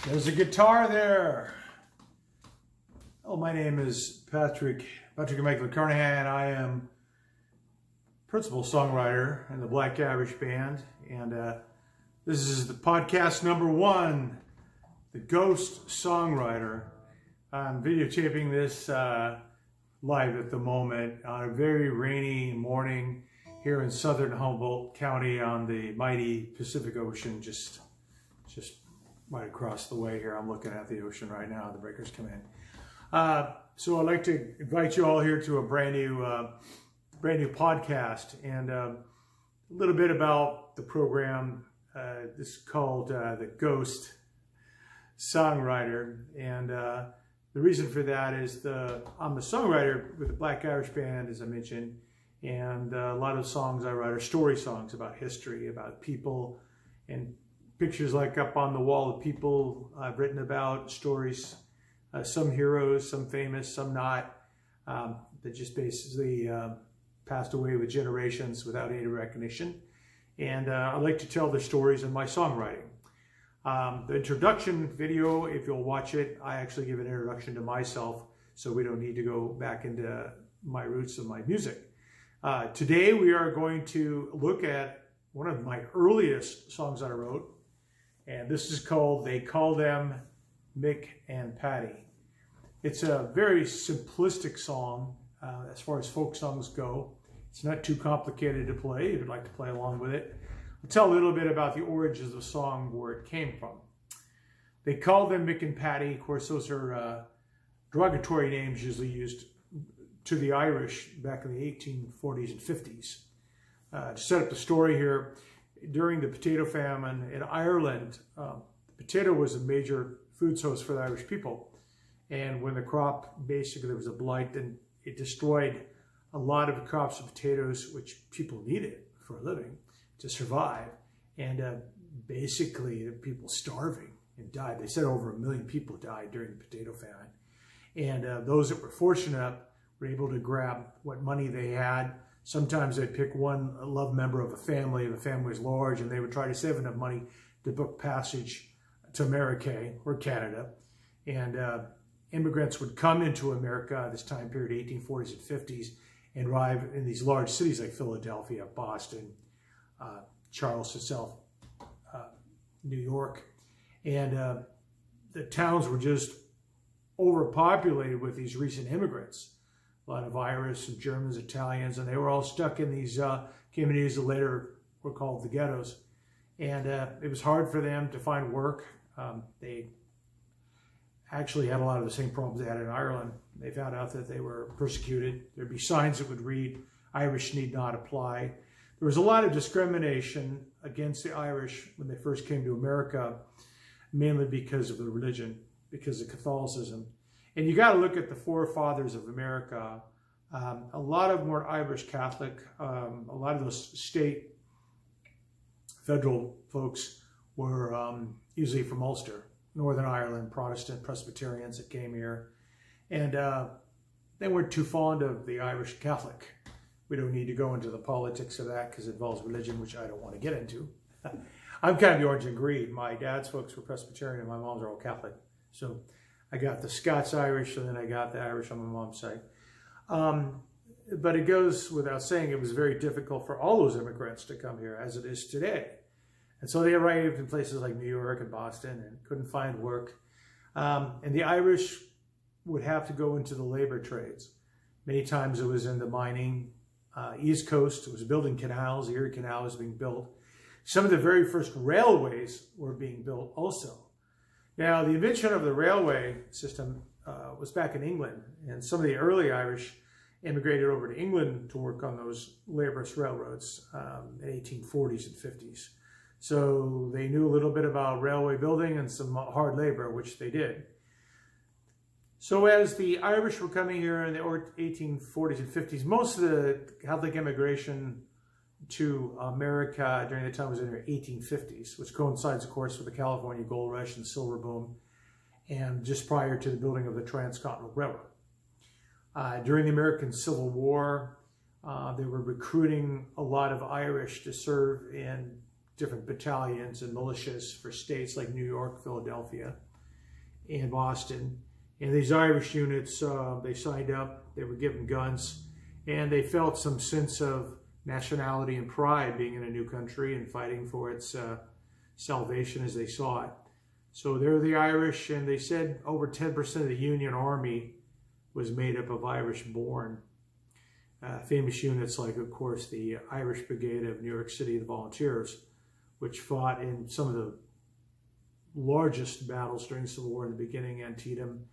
There's a guitar there. Oh, my name is Patrick Michael Karnahan. I am principal songwriter in the Black Average Band, and this is the podcast number 1, the Ghost Songwriter. I'm videotaping this live at the moment on a very rainy morning here in southern Humboldt County on the mighty Pacific Ocean, just right across the way here. I'm looking at the ocean right now. The breakers come in. So I'd like to invite you all here to a brand new podcast, and a little bit about the program. This is called the Ghost Songwriter, and the reason for that is I'm a songwriter with the Black Average Band, as I mentioned, and a lot of songs I write are story songs about history, about people, and pictures like up on the wall of people I've written about, stories, some heroes, some famous, some not, that just basically passed away with generations without any recognition. And I like to tell the stories in my songwriting. The introduction video, if you'll watch it, I actually give an introduction to myself, so we don't need to go back into my roots of my music. Today we are going to look at one of my earliest songs that I wrote, and this is called They Call Them Mick and Paddy. It's a very simplistic song as far as folk songs go. It's not too complicated to play if you'd like to play along with it. I'll tell a little bit about the origins of the song, where it came from. They call them Mick and Paddy. Of course, those are derogatory names usually used to the Irish back in the 1840s and 50s. To set up the story here, during the potato famine in Ireland, the potato was a major food source for the Irish people. And when the crop, basically there was a blight, and it destroyed a lot of crops of potatoes, which people needed for a living to survive. And basically people starving and died. They said over 1 million people died during the potato famine. And those that were fortunate were able to grab what money they had. Sometimes they'd pick one loved member of a family, if the family was large, and they would try to save enough money to book passage to America or Canada. And immigrants would come into America at this time period, 1840s and 50s, and arrive in these large cities like Philadelphia, Boston, Charleston, South New York. And the towns were just overpopulated with these recent immigrants. A lot of Irish and Germans, Italians, and they were all stuck in these communities that later were called the ghettos. And it was hard for them to find work. They actually had a lot of the same problems they had in Ireland. They found out that they were persecuted. There'd be signs that would read, "Irish need not apply." There was a lot of discrimination against the Irish when they first came to America, mainly because of the religion, because of Catholicism. And you got to look at the forefathers of America. A lot of them were Irish Catholic. A lot of those state, federal folks were usually from Ulster, Northern Ireland, Protestant Presbyterians that came here. And they weren't too fond of the Irish Catholic. We don't need to go into the politics of that because it involves religion, which I don't want to get into. I'm kind of the orange and green. My dad's folks were Presbyterian and my mom's are all Catholic. So I got the Scots-Irish, and then I got the Irish on my mom's side. But it goes without saying, it was very difficult for all those immigrants to come here, as it is today. And so they arrived in places like New York and Boston and couldn't find work. And the Irish would have to go into the labor trades. Many times it was in the mining, East Coast. It was building canals. The Erie Canal was being built. Some of the very first railways were being built also. Now, the invention of the railway system was back in England, and some of the early Irish immigrated over to England to work on those laborious railroads in the 1840s and 50s. So they knew a little bit about railway building and some hard labor, which they did. So as the Irish were coming here in the 1840s and 50s, most of the Catholic immigration to America during the time was in the 1850s, which coincides, of course, with the California gold rush and silver boom, and just prior to the building of the Transcontinental Railroad. During the American Civil War, they were recruiting a lot of Irish to serve in different battalions and militias for states like New York, Philadelphia. in Boston. And these Irish units, they signed up, they were given guns, and they felt some sense of nationality and pride being in a new country and fighting for its salvation as they saw it. So they're the Irish, and they said over 10% of the Union Army was made up of Irish-born. Famous units like, of course, the Irish Brigade of New York City, the Volunteers, which fought in some of the largest battles during the Civil War in the beginning, Antietam,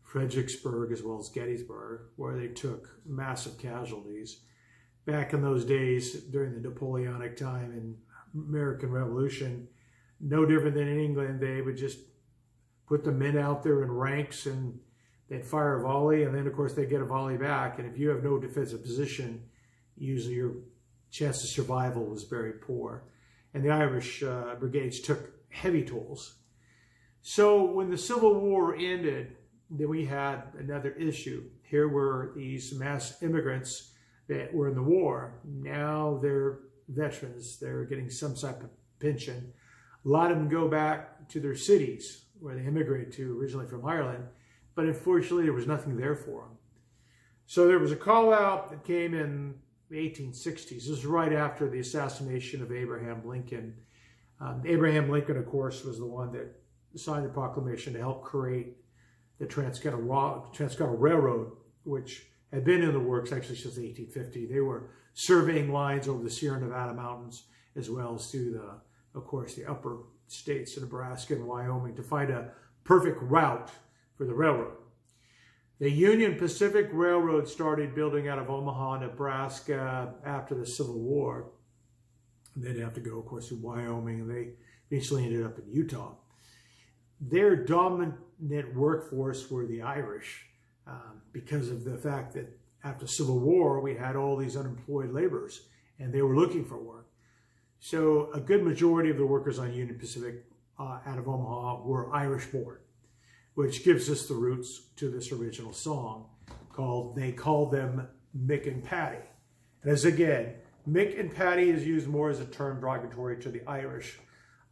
Fredericksburg, as well as Gettysburg, where they took massive casualties. Back in those days, during the Napoleonic time and American Revolution, no different than in England, they would just put the men out there in ranks and they'd fire a volley, and then, of course, they'd get a volley back. And if you have no defensive position, usually your chance of survival was very poor. And the Irish brigades took heavy tolls. So when the Civil War ended, then we had another issue. Here were these mass immigrants that were in the war. Now they're veterans. They're getting some type of pension. A lot of them go back to their cities where they immigrated to originally from Ireland, but unfortunately there was nothing there for them. So there was a call out that came in the 1860s. This was right after the assassination of Abraham Lincoln. Abraham Lincoln, of course, was the one that signed the proclamation to help create the Transcontinental Railroad, which had been in the works actually since 1850. They were surveying lines over the Sierra Nevada mountains, as well as through the, of course, the upper states of Nebraska and Wyoming to find a perfect route for the railroad. The Union Pacific Railroad started building out of Omaha, Nebraska after the Civil War. They'd have to go, of course, to Wyoming, and they eventually ended up in Utah. Their dominant workforce were the Irish because of the fact that after the Civil War, we had all these unemployed laborers, and they were looking for work. So a good majority of the workers on Union Pacific out of Omaha were Irish-born, which gives us the roots to this original song called, they called them Mick and Paddy. And as again, Mick and Paddy is used more as a term derogatory to the Irish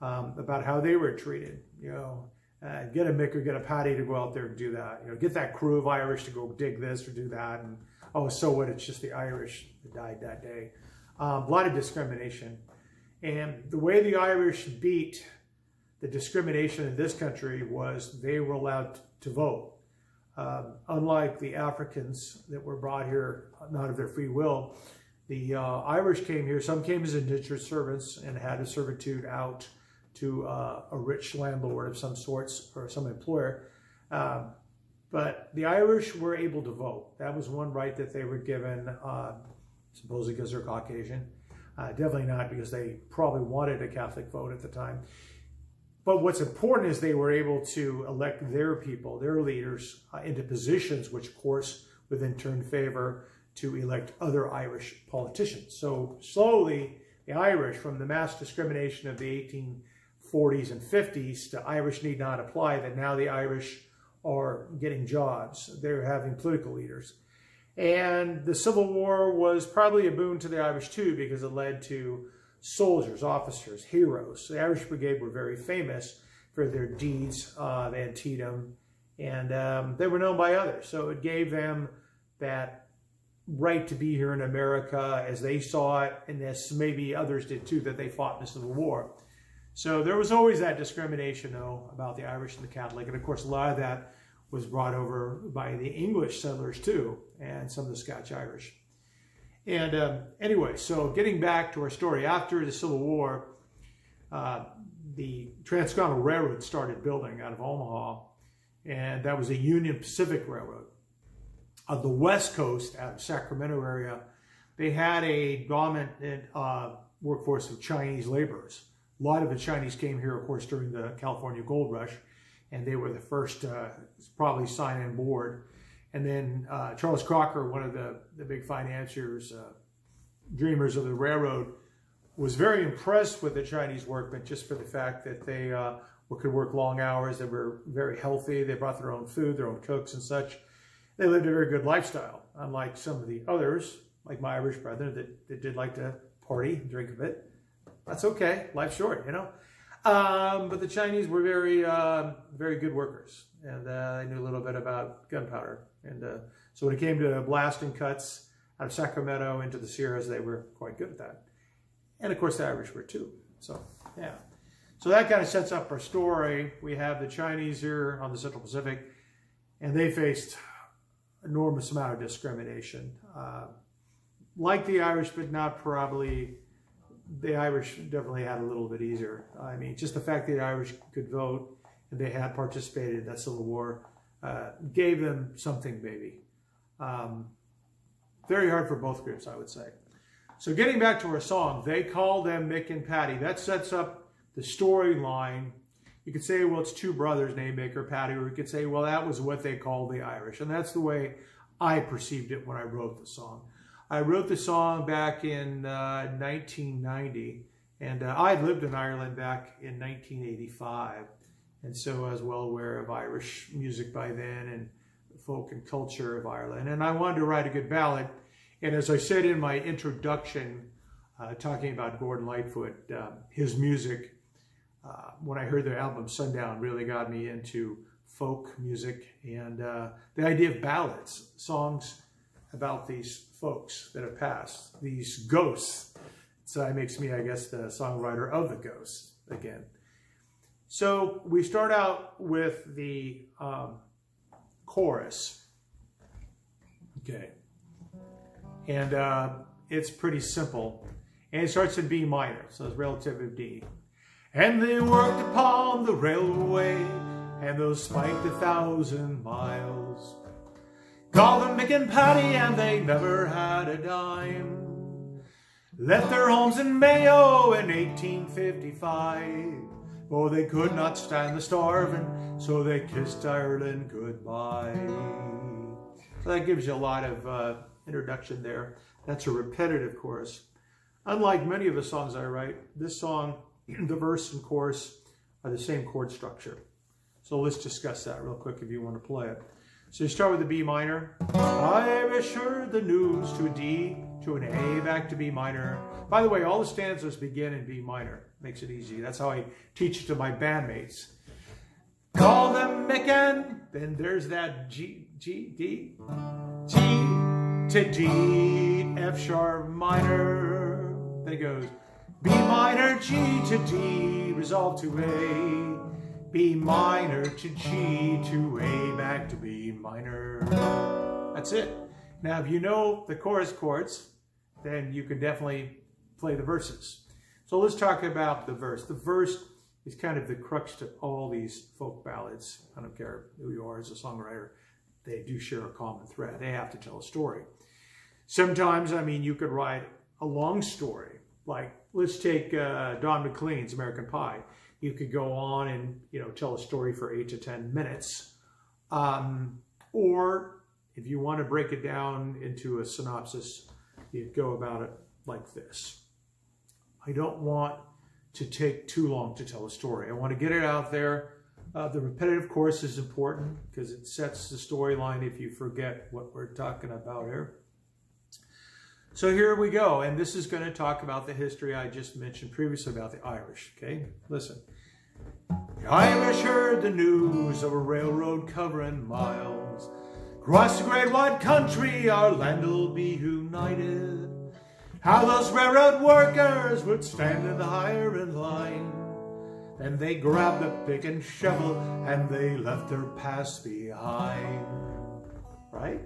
about how they were treated. You know, get a Mick or get a Paddy to go out there and do that. You know, get that crew of Irish to go dig this or do that. And oh, so what? It's just the Irish that died that day. A lot of discrimination. And the way the Irish beat the discrimination in this country was they were allowed to vote. Unlike the Africans that were brought here not of their free will, the Irish came here. Some came as indentured servants and had a servitude out to a rich landlord of some sorts or some employer. But the Irish were able to vote. That was one right that they were given, supposedly because they're Caucasian. Definitely not because they probably wanted a Catholic vote at the time. But what's important is they were able to elect their people, their leaders, into positions which, of course, would then turn favor to elect other Irish politicians. So slowly, the Irish, from the mass discrimination of the 1840s and 50s to Irish need not apply, that now the Irish are getting jobs. They're having political leaders. And the Civil War was probably a boon to the Irish too, because it led to soldiers, officers, heroes. The Irish Brigade were very famous for their deeds of Antietam, and they were known by others. So it gave them that right to be here in America as they saw it, and as maybe others did too, that they fought in the Civil War. So there was always that discrimination, though, about the Irish and the Catholic. And of course, a lot of that was brought over by the English settlers too, and some of the Scotch-Irish. And anyway, so getting back to our story, after the Civil War, the Transcontinental Railroad started building out of Omaha, and that was a Union Pacific Railroad. Of the West Coast, out of Sacramento area, they had a dominant workforce of Chinese laborers. A lot of the Chinese came here, of course, during the California Gold Rush, and they were the first probably sign on board. And then Charles Crocker, one of the big financiers, dreamers of the railroad, was very impressed with the Chinese workmen just for the fact that they could work long hours. They were very healthy. They brought their own food, their own cooks and such. They lived a very good lifestyle, unlike some of the others, like my Irish brethren, that did like to party and drink a bit. That's okay. Life's short, you know. But the Chinese were very good workers, and they knew a little bit about gunpowder. And so when it came to blasting cuts out of Sacramento into the Sierras, they were quite good at that. And of course, the Irish were too. So yeah. So that kind of sets up our story. We have the Chinese here on the Central Pacific, and they faced enormous amount of discrimination. Like the Irish, but not probably. The Irish definitely had a little bit easier. I mean, just the fact that the Irish could vote and they had participated in that Civil War gave them something, maybe. Very hard for both groups, I would say. So getting back to our song, they call them Mick and Paddy. That sets up the storyline. You could say, well, it's two brothers named Mick or Paddy, or you could say, well, that was what they called the Irish. And that's the way I perceived it when I wrote the song. I wrote the song back in 1990, and I had lived in Ireland back in 1985, and so I was well aware of Irish music by then and folk and culture of Ireland. And I wanted to write a good ballad, and as I said in my introduction, talking about Gordon Lightfoot, his music, when I heard their album Sundown, really got me into folk music and the idea of ballads, songs about these folks that have passed, these ghosts. So that makes me, I guess, the songwriter of the ghosts again. So we start out with the chorus. Okay. And it's pretty simple. And it starts in B minor, so it's relative to D. And they worked upon the railway, and those spiked 1,000 miles. Called them Mick and Paddy, and they never had a dime. Left their homes in Mayo in 1855, for they could not stand the starving, so they kissed Ireland goodbye. So that gives you a lot of introduction there. That's a repetitive chorus. Unlike many of the songs I write, this song, the verse and chorus are the same chord structure. So let's discuss that real quick if you want to play it. So you start with the B minor. Irish heard the news, to a D, to an A, back to B minor. By the way, all the stanzas begin in B minor. Makes it easy. That's how I teach it to my bandmates. Call them Mick and, then there's that G, D, G to D, F sharp minor. Then it goes B minor, G to D, resolve to A. B minor to G to A, back to B minor. That's it. Now, if you know the chorus chords, then you can definitely play the verses. So let's talk about the verse. The verse is kind of the crux to all these folk ballads. I don't care who you are as a songwriter. They do share a common thread. They have to tell a story. Sometimes, I mean, you could write a long story. Like, let's take Don McLean's American Pie. You could go on and, tell a story for 8 to 10 minutes. Or if you want to break it down into a synopsis, you'd go about it like this. I don't want to take too long to tell a story. I want to get it out there. The repetitive chorus is important because it sets the storyline if you forget what we're talking about here. So here we go, and this is going to talk about the history I just mentioned previously about the Irish, okay? Listen. The Irish heard the news of a railroad covering miles. Across the great wide country, our land will be united. How those railroad workers would stand in the hiring line. Then they grabbed a pick and shovel, and they left their past behind. Right?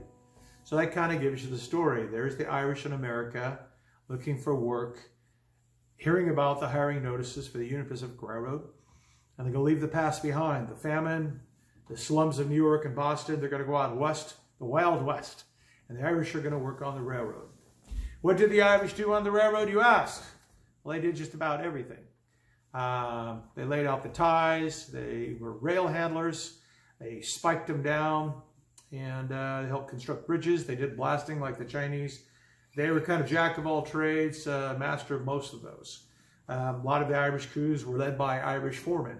So that kind of gives you the story. There's the Irish in America looking for work, hearing about the hiring notices for the Union Pacific Railroad, and they're going to leave the past behind. The famine, the slums of New York and Boston, they're going to go out west, the Wild West, and the Irish are going to work on the railroad. What did the Irish do on the railroad, you ask? Well, they did just about everything. They laid out the ties, they were rail handlers, they spiked them down, and they helped construct bridges. They did blasting like the Chinese. They were kind of jack of all trades, master of most of those. A lot of the Irish crews were led by Irish foremen.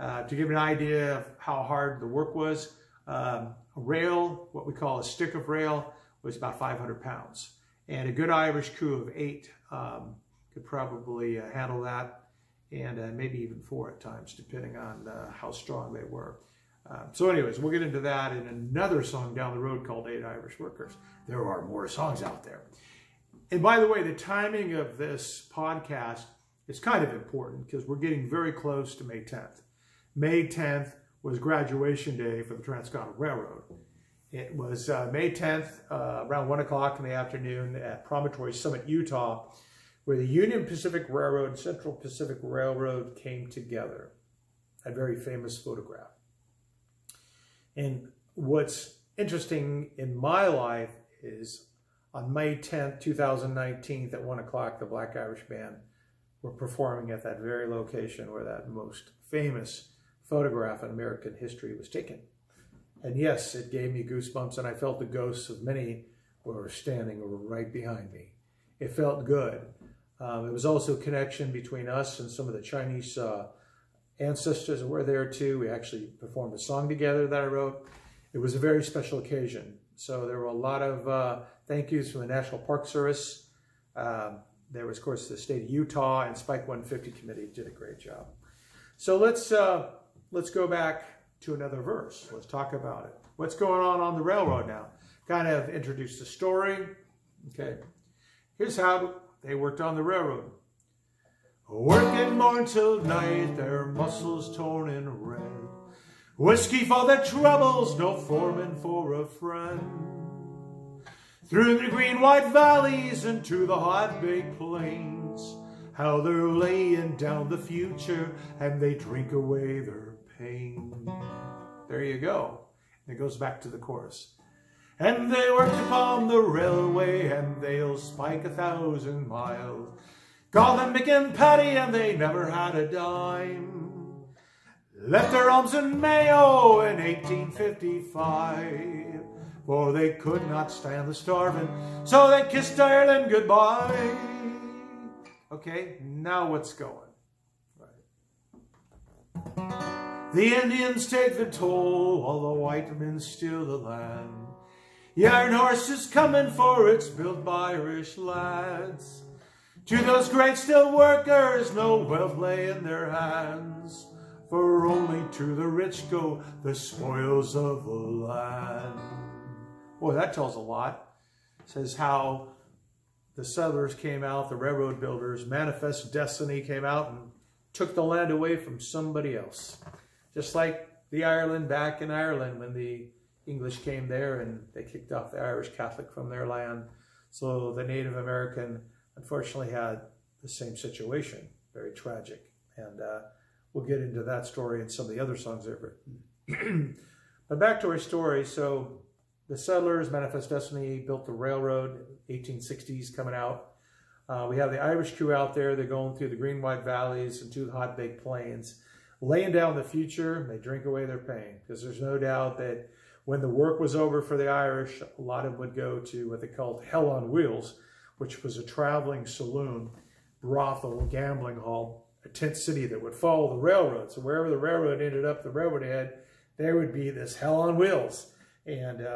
To give you an idea of how hard the work was, a rail, what we call a stick of rail, was about 500 pounds. And a good Irish crew of 8 could probably handle that. and maybe even 4 at times, depending on how strong they were. So anyways, we'll get into that in another song down the road called 8 Irish Workers. There are more songs out there. And by the way, the timing of this podcast is kind of important because we're getting very close to May 10th. May 10th was graduation day for the Transcontinental Railroad. It was May 10th, around 1 o'clock in the afternoon at Promontory Summit, Utah, where the Union Pacific Railroad and Central Pacific Railroad came together. A very famous photograph. And what's interesting in my life is on May 10th, 2019, at 1 o'clock, the Black Irish Band were performing at that very location where that most famous photograph in American history was taken. And yes, it gave me goosebumps, and I felt the ghosts of many who were standing right behind me. It felt good. It was also a connection between us and some of the Chinese ancestors that were there too. We actually performed a song together that I wrote. It was a very special occasion. So there were a lot of thank yous from the National Park Service. There was, of course, the state of Utah, and Spike 150 Committee did a great job. So let's go back to another verse. Let's talk about it. What's going on the railroad now? Kind of introduce the story. Okay. Here's how they worked on the railroad. Working morn till night, their muscles torn and red. Whiskey for their troubles, no foreman for a friend. Through the green white valleys and to the hot big plains, how they're laying down the future and they drink away their pain. There you go. And it goes back to the chorus. And they worked upon the railway and they'll spike 1,000 miles. Call them Mick and Paddy and they never had a dime. Left their homes in Mayo in 1855, for they could not stand the starving, so they kissed Ireland goodbye. Okay, now what's going? Right. The Indians take the toll, while the white men steal the land. The iron horse is coming, for it's built by Irish lads. To those great still workers, no wealth lay in their hands, for only to the rich go the spoils of the land. Boy, that tells a lot. It says how the settlers came out, the railroad builders, manifest destiny came out and took the land away from somebody else. Just like the Ireland back in Ireland when the English came there and they kicked off the Irish Catholic from their land. So the Native American unfortunately had the same situation. Very tragic. And we'll get into that story and some of the other songs I've written. But back to our story. So the settlers, Manifest Destiny, built the railroad, 1860s coming out. We have the Irish crew out there. They're going through the green white valleys and to the hot baked plains, laying down the future. They drink away their pain, because there's no doubt that when the work was over for the Irish, a lot of them would go to what they called Hell on Wheels, which was a traveling saloon, brothel, gambling hall, a tent city that would follow the railroad. So wherever the railroad ended up, the railroad head, there would be this hell on wheels. And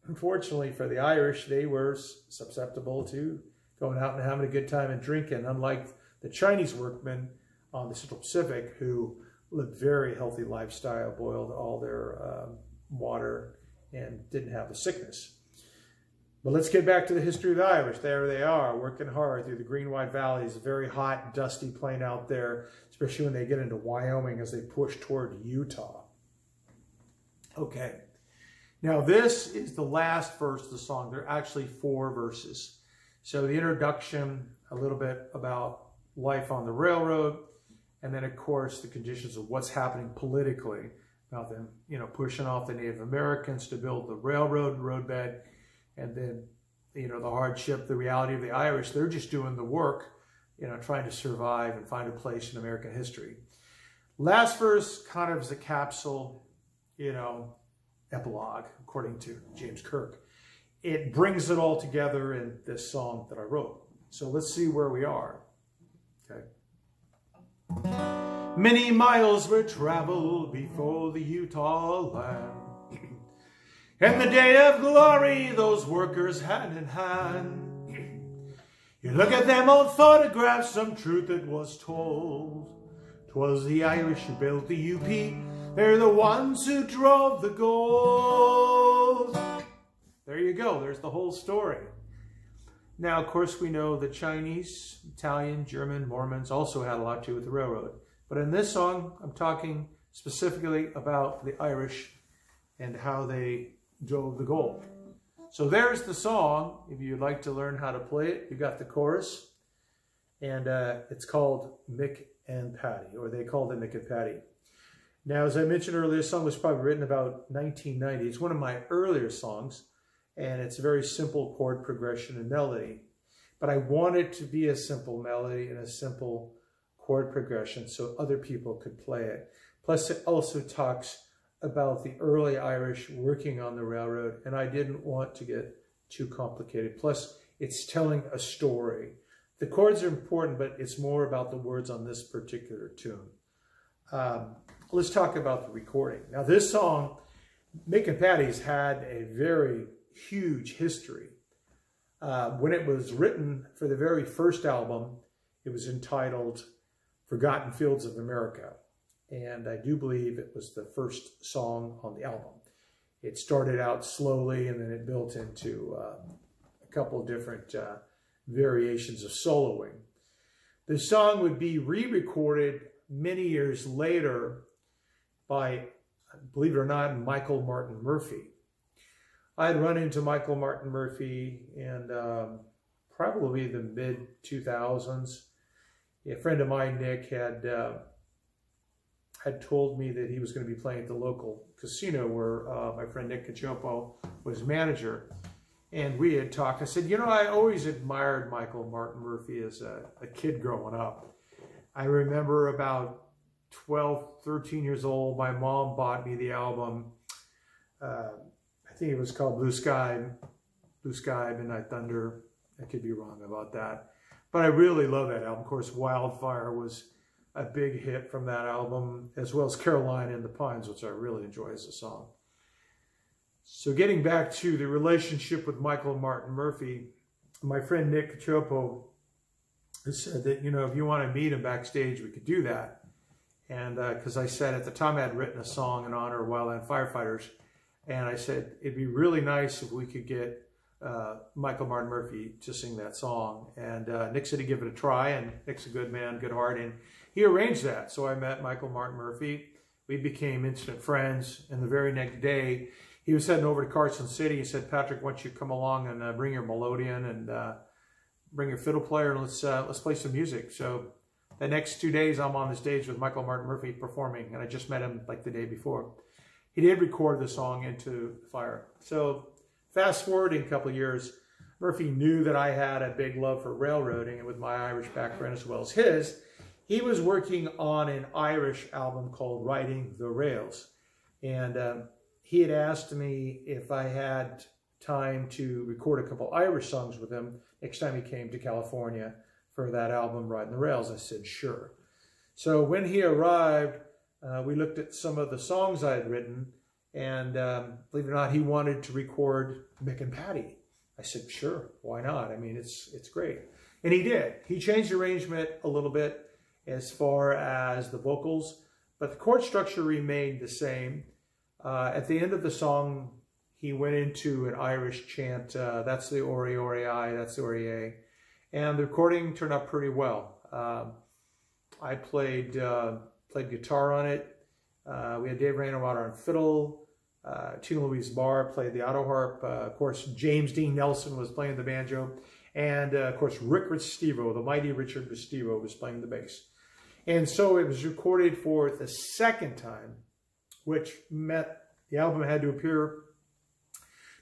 unfortunately for the Irish, they were susceptible to going out and having a good time and drinking, unlike the Chinese workmen on the Central Pacific, who lived very healthy lifestyle, boiled all their water, and didn't have the sickness. But let's get back to the history of the Irish. There they are, working hard through the green white valleys, very hot, dusty plain out there, especially when they get into Wyoming as they push toward Utah. Okay, now this is the last verse of the song. There are actually 4 verses. So the introduction, a little bit about life on the railroad, and then of course the conditions of what's happening politically, about them, pushing off the Native Americans to build the railroad roadbed. And then, the hardship, the reality of the Irish, they're just doing the work, trying to survive and find a place in American history. Last verse kind of is a capsule, epilogue, according to James Kirk. It brings it all together in this song that I wrote. So let's see where we are. Okay. Many miles were traveled before the Utah land. In the day of glory, those workers hand in hand. You look at them old photographs, some truth that was told. 'Twas the Irish who built the UP. They're the ones who drove the gold. There you go. There's the whole story. Now, of course, we know the Chinese, Italian, German, Mormons also had a lot to do with the railroad. But in this song, I'm talking specifically about the Irish and how they drove the gold. So there's the song. If you'd like to learn how to play it, you got the chorus. And it's called Mick and Paddy, or they called it Mick and Paddy. Now, as I mentioned earlier, this song was probably written about 1990. It's one of my earlier songs, and it's a very simple chord progression and melody. But I want it to be a simple melody and a simple chord progression so other people could play it. Plus, it also talks about the early Irish working on the railroad, and I didn't want to get too complicated. Plus, it's telling a story. The chords are important, but it's more about the words on this particular tune. Let's talk about the recording. Now, this song, Mick and Paddy's had a very huge history. When it was written for the very first album, it was entitled Forgotten Fields of America. And I do believe it was the first song on the album. It started out slowly, and then it built into a couple of different variations of soloing. The song would be re-recorded many years later by, believe it or not, Michael Martin Murphey. I had run into Michael Martin Murphy in probably the mid-2000s. A friend of mine, Nick, had told me that he was going to be playing at the local casino where my friend Nick Cachopo was manager. And we had talked. I said, you know, I always admired Michael Martin Murphy as a kid growing up. I remember about 12, 13 years old, my mom bought me the album. I think it was called Blue Sky, Midnight Thunder. I could be wrong about that. But I really love that album. Of course, Wildfire was a big hit from that album, as well as Carolina in the Pines, which I really enjoy as a song. So getting back to the relationship with Michael Martin Murphy, my friend Nick Cachopo said that, you know, if you want to meet him backstage, we could do that. And because I said at the time I had written a song in honor of wildland firefighters, and I said it'd be really nice if we could get Michael Martin Murphy to sing that song. And Nick said he'd give it a try, and Nick's a good man, good heart, and he arranged that. So I met Michael Martin Murphy. We became instant friends, and the very next day, he was heading over to Carson City. He said, Patrick, why don't you come along and bring your melodeon and bring your fiddle player, and let's play some music. So the next 2 days, I'm on the stage with Michael Martin Murphy performing, and I just met him like the day before. He did record the song Into the Fire. So fast forwarding a couple of years, Murphy knew that I had a big love for railroading, and with my Irish background as well as his, he was working on an Irish album called Riding the Rails. And he had asked me if I had time to record a couple Irish songs with him next time he came to California for that album, Riding the Rails. I said, sure. So when he arrived, we looked at some of the songs I had written, and believe it or not, he wanted to record Mick and Paddy. I said, sure, why not? I mean, it's great. And he did. He changed the arrangement a little bit as far as the vocals, but the chord structure remained the same. At the end of the song, he went into an Irish chant. That's the Ori, Ori, I, that's the Ori, A. And the recording turned out pretty well. I played guitar on it. We had Dave Rainwater on fiddle. Tina Louise Barr played the auto harp. Of course, James Dean Nelson was playing the banjo. And of course, Rick Restivo, the mighty Richard Restivo, was playing the bass. And so it was recorded for the second time, which meant the album had to appear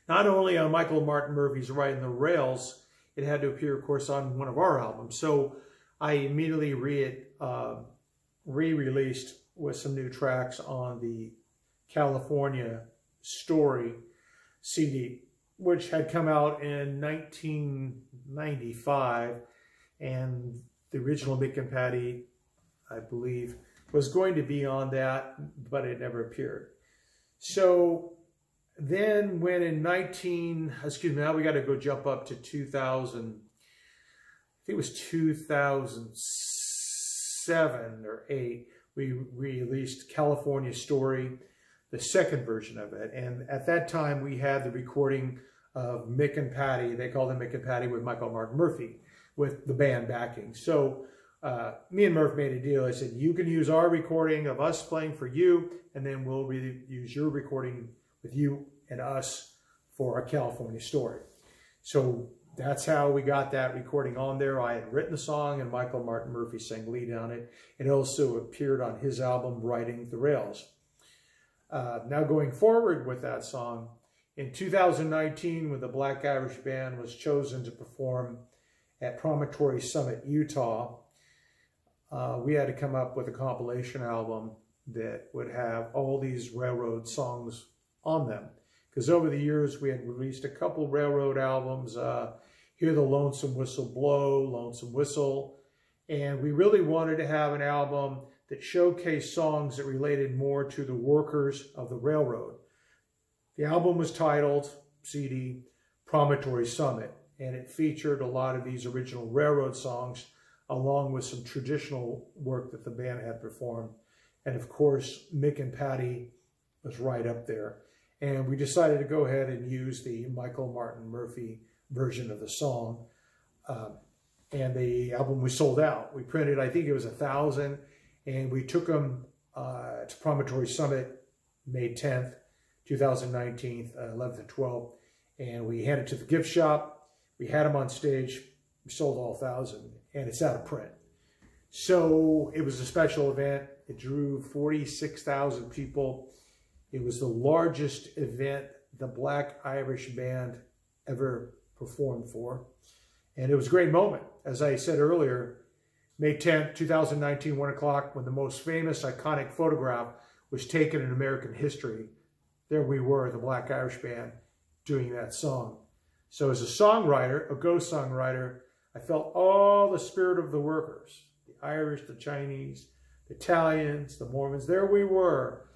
not only on Michael Martin Murphy's Riding the Rails, it had to appear, of course, on one of our albums. So I immediately re-released with some new tracks on the California Story CD, which had come out in 1995, and the original Mick and Paddy, I believe, was going to be on that, but it never appeared. So then when in now we got to go jump up to 2000, I think it was 2007 or 8, we released California Story, the second version of it. And at that time, we had the recording of Mick and Paddy. They called him Mick and Paddy with Michael Martin Murphey, with the band backing. So me and Murph made a deal. I said, you can use our recording of us playing for you, and then we'll use your recording with you and us for our California Story. So that's how we got that recording on there. I had written the song, and Michael Martin Murphey sang lead on it. It also appeared on his album, Riding the Rails. Now going forward with that song, in 2019, when the Black Irish Band was chosen to perform at Promontory Summit, Utah, we had to come up with a compilation album that would have all these railroad songs on them. Because over the years, we had released a couple railroad albums, Hear the Lonesome Whistle Blow, Lonesome Whistle, and we really wanted to have an album that showcased songs that related more to the workers of the railroad. The album was titled, CD, Promontory Summit, and it featured a lot of these original railroad songs, along with some traditional work that the band had performed. And of course, Mick and Paddy was right up there. And we decided to go ahead and use the Michael Martin Murphey version of the song. And the album was sold out. We printed, I think it was 1,000, and we took them to Promontory Summit, May 10th, 2019, 11th and 12th. And we handed it to the gift shop. We had them on stage. We sold all 1,000, and it's out of print. So it was a special event. It drew 46,000 people. It was the largest event the Black Irish Band ever performed for. And it was a great moment. As I said earlier, May 10th, 2019, 1 o'clock, when the most famous, iconic photograph was taken in American history. There we were, the Black Irish Band, doing that song. So as a songwriter, a ghost songwriter, I felt all the spirit of the workers, the Irish, the Chinese, the Italians, the Mormons. There we were,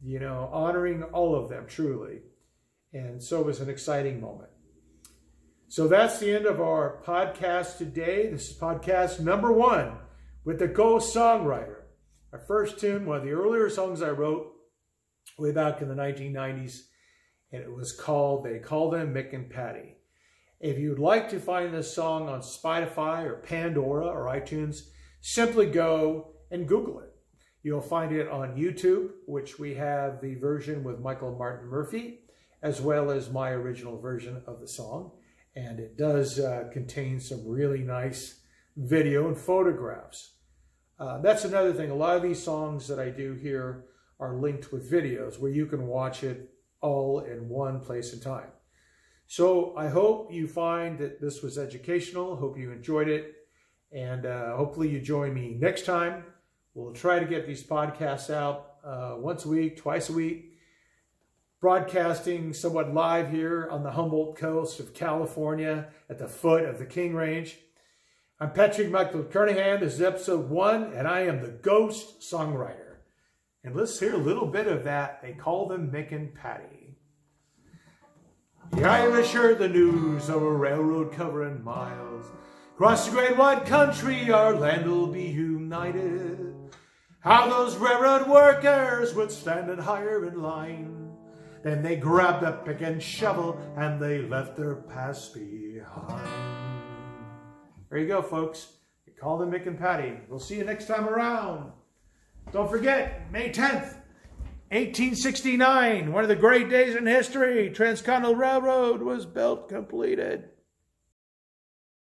you know, honoring all of them, truly. And so it was an exciting moment. So that's the end of our podcast today. This is podcast number 1 with the Ghost Songwriter. Our first tune, one of the earlier songs I wrote way back in the 1990s, and it was called, they called them Mick and Paddy. If you'd like to find this song on Spotify or Pandora or iTunes, simply go and Google it. You'll find it on YouTube, which we have the version with Michael Martin Murphey, as well as my original version of the song. And it does contain some really nice video and photographs. That's another thing. A lot of these songs that I do here are linked with videos where you can watch it all in one place and time. So I hope you find that this was educational. Hope you enjoyed it. And hopefully you join me next time. We'll try to get these podcasts out once a week, twice a week. Broadcasting somewhat live here on the Humboldt coast of California at the foot of the King Range. I'm Patrick Michael Karnahan. This is episode 1, and I am the Ghost Songwriter. And let's hear a little bit of that. They call them Mick and Paddy. The Irish heard the news of a railroad covering miles. Across the great wide country, our land will be united. How those railroad workers would stand and higher in line. Then they grabbed a pick and shovel and they left their past behind. There you go, folks. We call them Mick and Paddy. We'll see you next time around. Don't forget, May 10th, 1869, one of the great days in history. Transcontinental Railroad was built, completed.